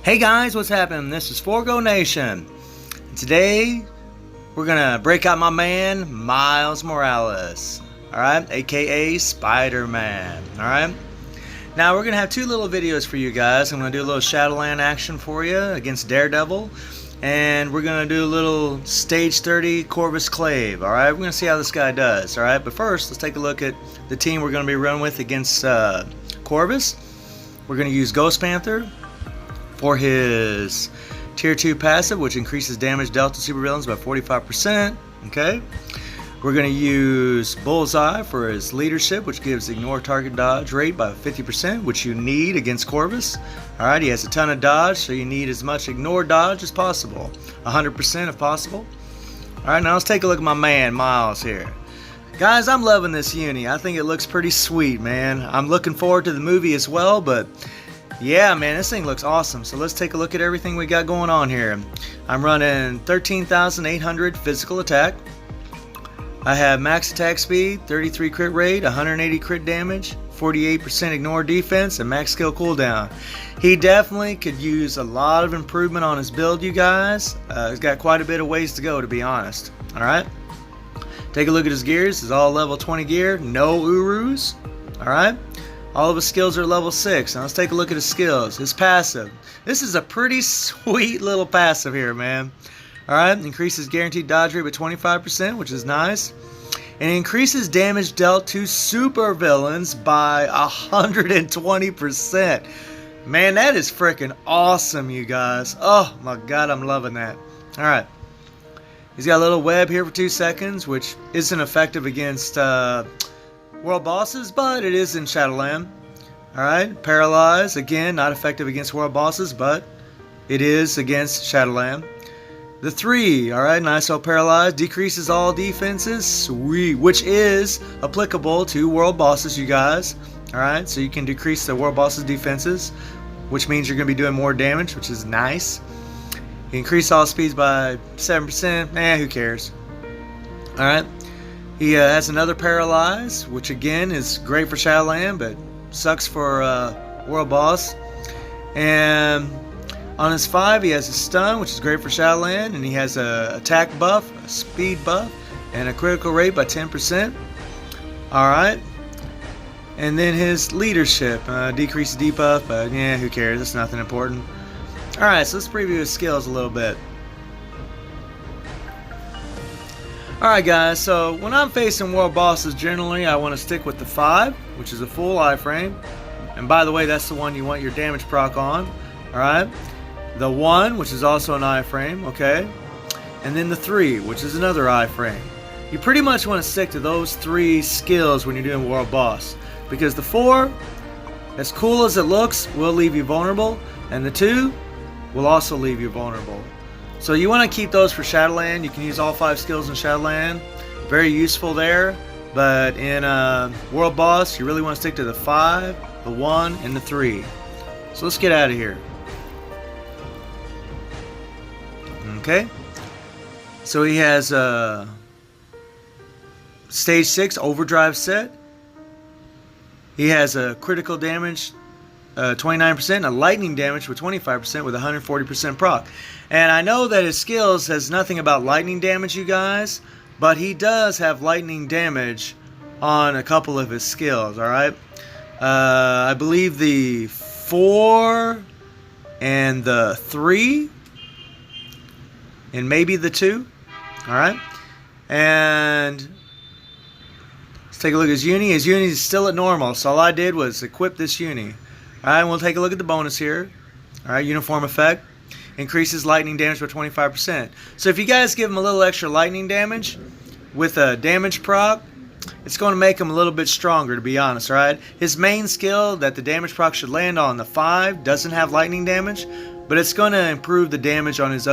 Hey guys, what's happening? This is Forgo Nation. Today, we're gonna break out my man, Miles Morales. Alright, aka Spider-Man. Alright? Now, we're gonna have two little videos for you guys. I'm gonna do a little Shadowland action for you against Daredevil. And we're gonna do a little Stage 30 Corvus Glaive. Alright, we're gonna see how this guy does. Alright, but first, let's take a look at the team we're gonna be running with against Corvus. We're gonna use Ghost Panther for his tier 2 passive, which increases damage dealt to supervillains by 45%. Okay, we're going to use Bullseye for his leadership, which gives ignore target dodge rate by 50%, which you need against Corvus. Alright, he has a ton of dodge, so you need as much ignore dodge as possible, 100% if possible. Alright, now let's take a look at my man Miles here. Guys, I'm loving this uni. I think it looks pretty sweet, man. I'm looking forward to the movie as well, but yeah, man, this thing looks awesome. So let's take a look at everything we got going on here. I'm running 13,800 physical attack. I have max attack speed, 33 crit rate, 180 crit damage, 48% ignore defense, and max skill cooldown. He definitely could use a lot of improvement on his build, you guys. He's got quite a bit of ways to go, to be honest. Alright, take a look at his gears. This is all level 20 gear, no Urus. Alright. All of his skills are level 6. Now let's take a look at his skills. His passive. This is a pretty sweet little passive here, man. Alright, increases guaranteed dodge rate by 25%, which is nice. And it increases damage dealt to supervillains by 120%. Man, that is freaking awesome, you guys. Oh my god, I'm loving that. Alright. He's got a little web here for 2 seconds, which isn't effective against world bosses, but it is in Shadowland. Alright, Paralyze, again, not effective against world bosses, but it is against Shadowland. The 3, alright, nice old Paralyze, decreases all defenses, sweet, which is applicable to world bosses, you guys. Alright, so you can decrease the world bosses defenses, which means you're going to be doing more damage, which is nice. Increase all speeds by 7%, who cares. Alright. He has another Paralyze, which again is great for Shadowland, but sucks for World Boss. And on his 5, he has a Stun, which is great for Shadowland, and he has a attack buff, a speed buff, and a critical rate by 10%. Alright. And then his Leadership, decreases debuff, but yeah, who cares, it's nothing important. Alright, so let's preview his skills a little bit. Alright guys, so when I'm facing world bosses, generally I want to stick with the 5, which is a full iframe. And by the way, that's the one you want your damage proc on. Alright. The 1, which is also an iframe, okay. And then the 3, which is another iframe. You pretty much want to stick to those 3 skills when you're doing world boss. Because the 4, as cool as it looks, will leave you vulnerable. And the 2 will also leave you vulnerable. So you want to keep those for Shadowland. You can use all 5 skills in Shadowland. Very useful there. But in World Boss, you really want to stick to the 5, the 1, and the 3. So let's get out of here. Okay. So he has a Stage 6 Overdrive set. He has a critical damage 29% and a lightning damage with 25% with 140% proc. And I know that his skills has nothing about lightning damage, you guys, but he does have lightning damage on a couple of his skills, alright? I believe the 4 and the 3 and maybe the 2, alright? And let's take a look at his uni. His uni is still at normal, so all I did was equip this uni. Alright, we'll take a look at the bonus here. Alright, uniform effect. Increases lightning damage by 25%. So if you guys give him a little extra lightning damage with a damage proc, it's going to make him a little bit stronger, to be honest, alright? His main skill that the damage proc should land on, the 5, doesn't have lightning damage, but it's going to improve the damage on his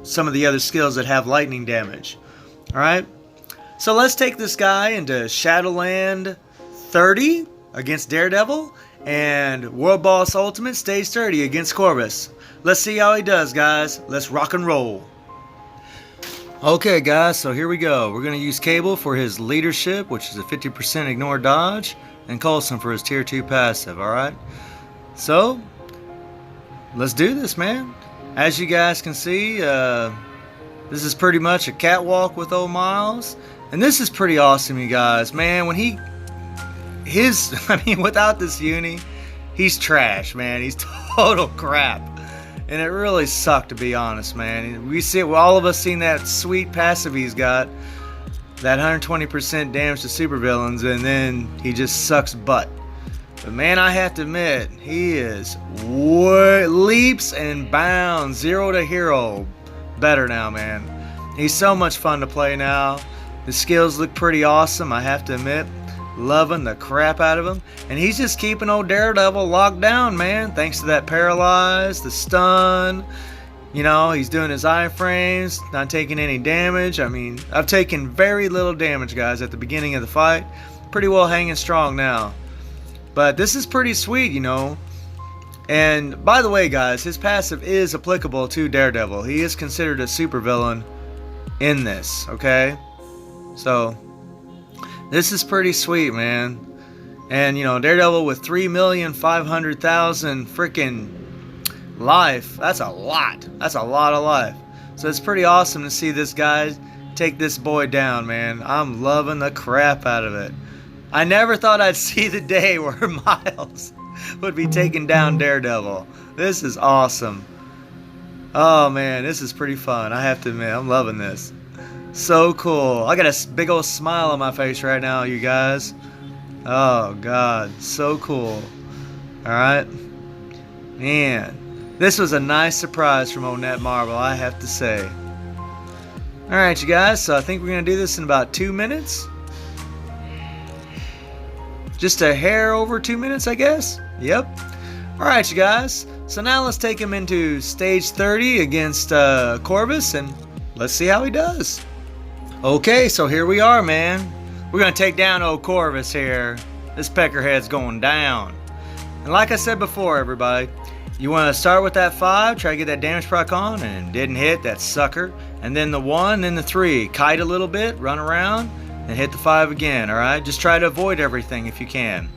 some of the other skills that have lightning damage. Alright? So let's take this guy into Shadowland 30 against Daredevil. And World Boss Ultimate Stage 30 against Corvus. Let's see how he does, guys. Let's rock and roll. Okay, guys, so here we go. We're going to use Cable for his leadership, which is a 50% ignore dodge, and Coulson for his tier 2 passive, alright? So, let's do this, man. As you guys can see, this is pretty much a catwalk with old Miles. And this is pretty awesome, you guys. Man, when without this uni, he's trash, man. He's total crap. And it really sucked, to be honest, man. All of us seen that sweet passive he's got. That 120% damage to supervillains, and then he just sucks butt. But man, I have to admit, he is leaps and bounds, 0 to hero better now, man. He's so much fun to play now. His skills look pretty awesome, I have to admit. Loving the crap out of him. And he's just keeping old Daredevil locked down, man. Thanks to that paralyze, the stun. You know, he's doing his iframes, not taking any damage. I mean, I've taken very little damage, guys, at the beginning of the fight. Pretty well hanging strong now. But this is pretty sweet, you know. And by the way, guys, his passive is applicable to Daredevil. He is considered a supervillain in this, okay? So, this is pretty sweet, man. And, you know, Daredevil with 3,500,000 freaking life. That's a lot. That's a lot of life. So it's pretty awesome to see this guy take this boy down, man. I'm loving the crap out of it. I never thought I'd see the day where Miles would be taking down Daredevil. This is awesome. Oh, man, this is pretty fun. I have to admit, I'm loving this. So cool. I got a big old smile on my face right now, you guys. Oh, God. So cool. Alright. Man. This was a nice surprise from old Netmarble, I have to say. Alright, you guys. So I think we're going to do this in about 2 minutes. Just a hair over 2 minutes, I guess. Yep. Alright, you guys. So now let's take him into stage 30 against Corvus, and let's see how he does. Okay, so here we are, man. We're going to take down old Corvus here. This peckerhead's going down. And like I said before, everybody, you want to start with that 5, try to get that damage proc on, and didn't hit, that sucker. And then the 1, then the 3. Kite a little bit, run around, and hit the 5 again, alright? Just try to avoid everything if you can.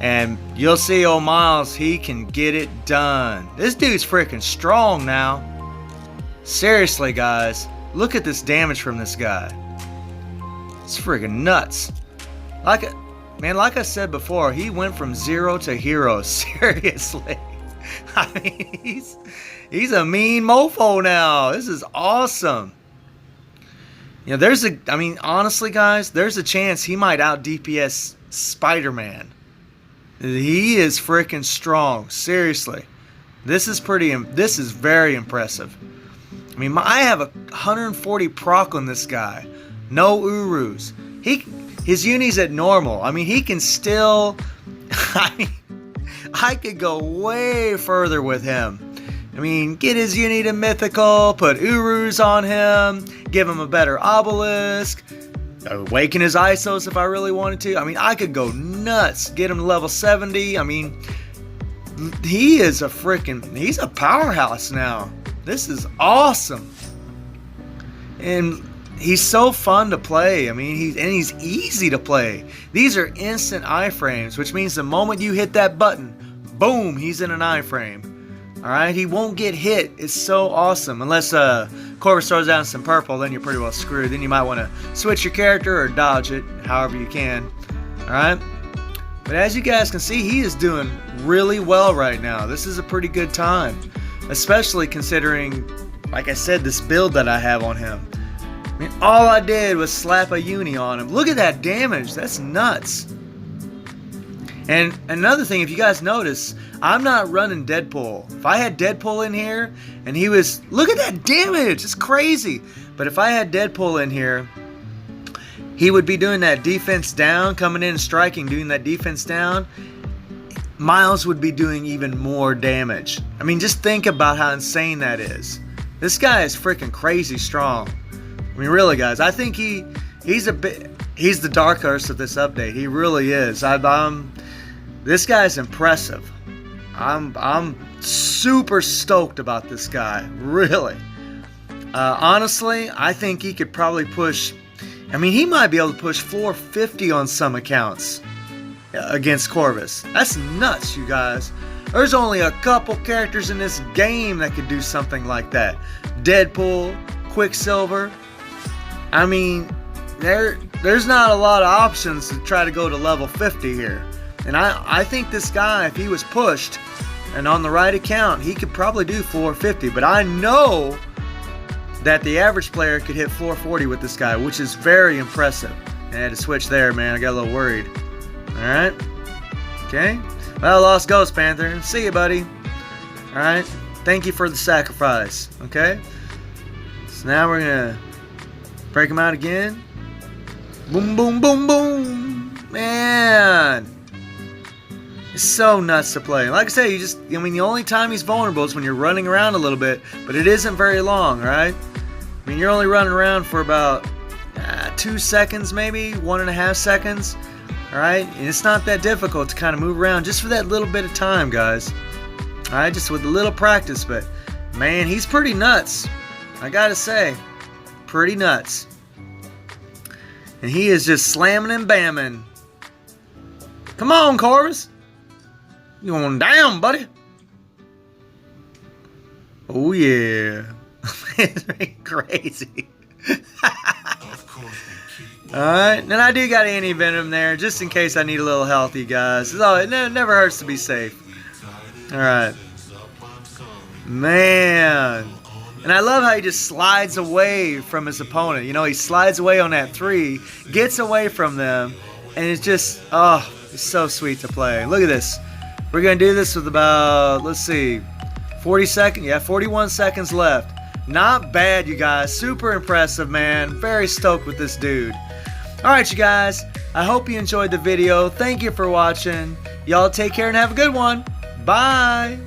And you'll see old Miles, he can get it done. This dude's freaking strong now. Seriously, guys. Look at this damage from this guy. It's freaking nuts. Like I said before, he went from 0 to hero. Seriously. I mean, he's a mean mofo now. This is awesome. You know, honestly, guys, there's a chance he might out DPS Spider-Man. He is freaking strong. Seriously. This is very impressive. I mean, I have 140 proc on this guy. No Urus. His uni's at normal. I mean, he can still... I could go way further with him. I mean, get his uni to mythical, put Urus on him, give him a better obelisk, awaken his ISOs if I really wanted to. I mean, I could go nuts, get him to level 70. I mean, he's a powerhouse now. This is awesome. And he's so fun to play. I mean, he's easy to play. These are instant iframes, which means the moment you hit that button, boom, he's in an iframe. Alright, he won't get hit. It's so awesome. Unless Corvus throws down some purple, then you're pretty well screwed. Then you might want to switch your character or dodge it, however you can. Alright? But as you guys can see, he is doing really well right now. This is a pretty good time. Especially considering, like I said, this build that I have on him. I mean, all I did was slap a uni on him. Look at that damage. That's nuts. And another thing, if you guys notice, I'm not running Deadpool. If I had Deadpool in here, and he was... Look at that damage! It's crazy! But if I had Deadpool in here, he would be doing that defense down, coming in and striking, doing that defense down. Miles would be doing even more damage. I mean, just think about how insane that is. This guy is freaking crazy strong. I mean, really, guys, I think he's the dark horse of this update. He really is. This guy's impressive. I'm super stoked about this guy. Really. Honestly, I think he could probably push... I mean, he might be able to push 450 on some accounts against Corvus. That's nuts, you guys. There's only a couple characters in this game that could do something like that. Deadpool, Quicksilver. I mean, there's not a lot of options to try to go to level 50 here. And I think this guy, if he was pushed and on the right account, he could probably do 450. But I know that the average player could hit 440 with this guy, which is very impressive. And I had to switch there, man. I got a little worried. Alright. Okay. Well, lost Ghost Panther. See you, buddy. Alright. Thank you for the sacrifice. Okay. So now we're going to break him out again. Boom, boom, boom, boom. Man. It's so nuts to play. Like I say, the only time he's vulnerable is when you're running around a little bit, but it isn't very long, right? I mean, you're only running around for about 2 seconds, maybe 1.5 seconds, all right? And it's not that difficult to kind of move around just for that little bit of time, guys. All right, just with a little practice, but man, he's pretty nuts. I gotta say, pretty nuts. And he is just slamming and bamming. Come on, Corvus. You going down, buddy? Oh yeah. It's crazy. Alright, and I do got anti-venom there just in case I need a little health, you guys. So it never hurts to be safe. Alright. Man. And I love how he just slides away from his opponent. You know, he slides away on that 3, gets away from them, and it's just, oh, it's so sweet to play. Look at this. We're going to do this with about, let's see, 40 seconds? Yeah, 41 seconds left. Not bad, you guys. Super impressive, man. Very stoked with this dude. Alright, you guys. I hope you enjoyed the video. Thank you for watching. Y'all take care and have a good one. Bye.